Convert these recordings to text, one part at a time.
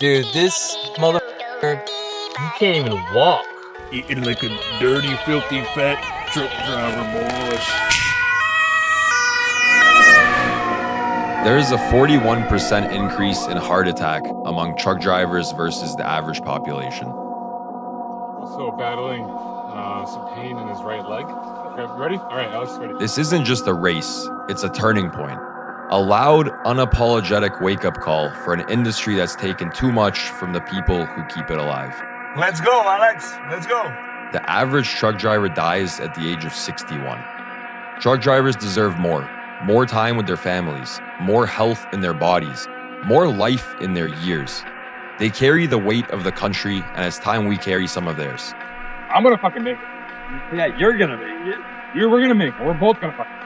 Dude, this motherfucker, he can't even walk. Eating like a dirty, filthy, fat truck driver, boys. There is a 41% increase in heart attack among truck drivers versus the average population. Also battling some pain in his right leg. Okay, ready? All right, Alex, ready. This isn't just a race, it's a turning point. A loud, unapologetic wake-up call for an industry that's taken too much from the people who keep it alive. Let's go, Alex. Let's go. The average truck driver dies at the age of 61. Truck drivers deserve more time with their families, more health in their bodies, more life in their years. They carry the weight of the country, and it's time we carry some of theirs. I'm gonna fucking make it. Yeah, you're gonna make it. We're gonna make it. We're both gonna fucking.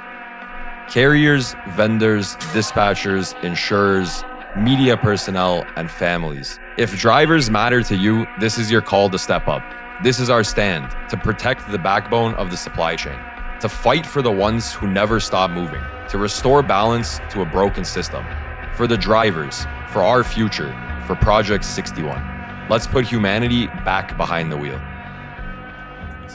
Carriers, vendors, dispatchers, insurers, media personnel, and families. If drivers matter to you, this is your call to step up. This is our stand to protect the backbone of the supply chain, to fight for the ones who never stop moving, to restore balance to a broken system. For the drivers, for our future, for Project 61. Let's put humanity back behind the wheel.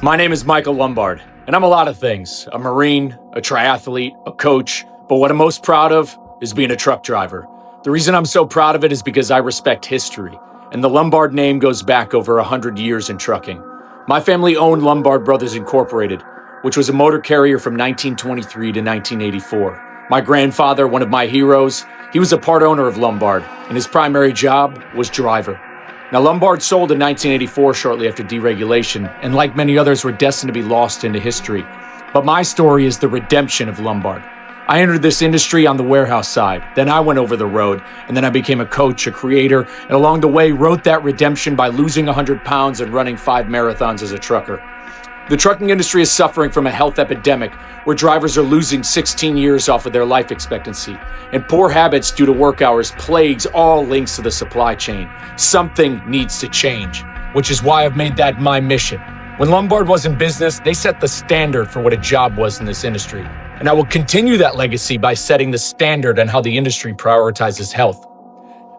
My name is Michael Lombard, and I'm a lot of things. A Marine, a triathlete, a coach, but what I'm most proud of is being a truck driver. The reason I'm so proud of it is because I respect history, and the Lombard name goes back over 100 years in trucking. My family owned Lombard Brothers Incorporated, which was a motor carrier from 1923 to 1984. My grandfather, one of my heroes, he was a part owner of Lombard, and his primary job was driver. Now, Lombard sold in 1984 shortly after deregulation, and like many others were destined to be lost into history. But my story is the redemption of Lombard. I entered this industry on the warehouse side, then I went over the road, and then I became a coach, a creator, and along the way wrote that redemption by losing 100 pounds and running 5 marathons as a trucker. The trucking industry is suffering from a health epidemic where drivers are losing 16 years off of their life expectancy, and poor habits due to work hours plagues all links to the supply chain. Something needs to change, which is why I've made that my mission. When Lombard was in business, they set the standard for what a job was in this industry, and I will continue that legacy by setting the standard on how the industry prioritizes health.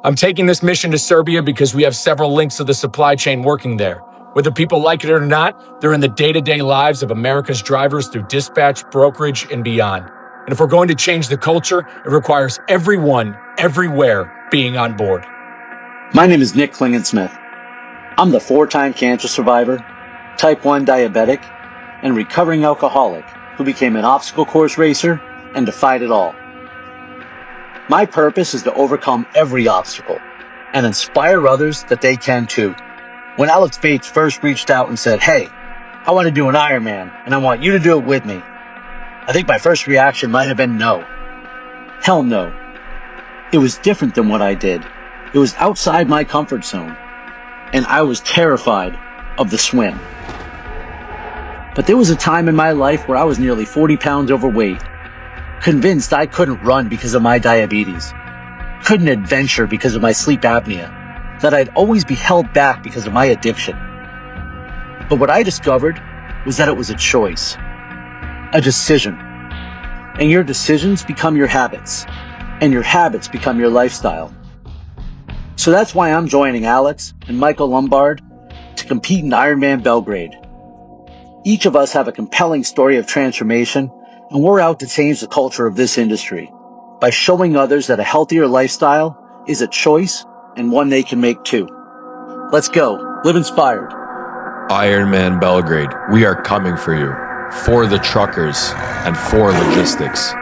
I'm taking this mission to Serbia because we have several links to the supply chain working there. Whether people like it or not, they're in the day-to-day lives of America's drivers through dispatch, brokerage, and beyond. And if we're going to change the culture, it requires everyone, everywhere, being on board. My name is Nick Klingensmith. I'm the 4-time cancer survivor, type 1 diabetic, and recovering alcoholic who became an obstacle course racer and defied it all. My purpose is to overcome every obstacle and inspire others that they can too. When Alex Bates first reached out and said, "Hey, I want to do an Ironman and I want you to do it with me," I think my first reaction might have been no. Hell no. It was different than what I did. It was outside my comfort zone, and I was terrified of the swim. But there was a time in my life where I was nearly 40 pounds overweight, convinced I couldn't run because of my diabetes, couldn't adventure because of my sleep apnea, that I'd always be held back because of my addiction. But what I discovered was that it was a choice, a decision. And your decisions become your habits, and your habits become your lifestyle. So that's why I'm joining Alex and Michael Lombard to compete in Ironman Belgrade. Each of us have a compelling story of transformation, and we're out to change the culture of this industry by showing others that a healthier lifestyle is a choice and one they can make too. Let's go. Live inspired. Ironman Belgrade, we are coming for you, for the truckers and for logistics.